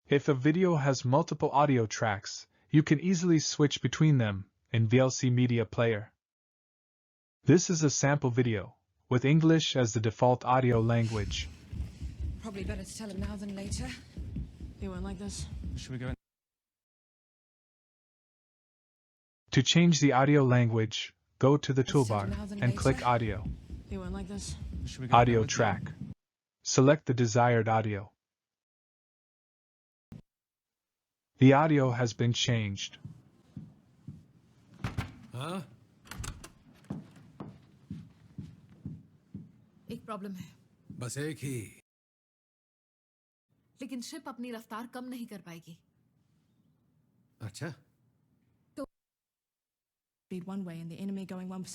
If a video has multiple audio tracks, you can easily switch between them in VLC Media Player. This is a sample video, with English as the default audio language. Probably better to tell him now than later. He went like this. Should we go in? To change the audio language, go to the toolbar now than and click later. Audio. He went like this. Should we go in Audio with you? track. Select the desired audio. The audio has been changed. हाँ एक problem है, बस एक ही लेकिन ship अपनी रफ्तार कम नहीं कर पाएगी। अच्छा Speed one way and the enemy going 1%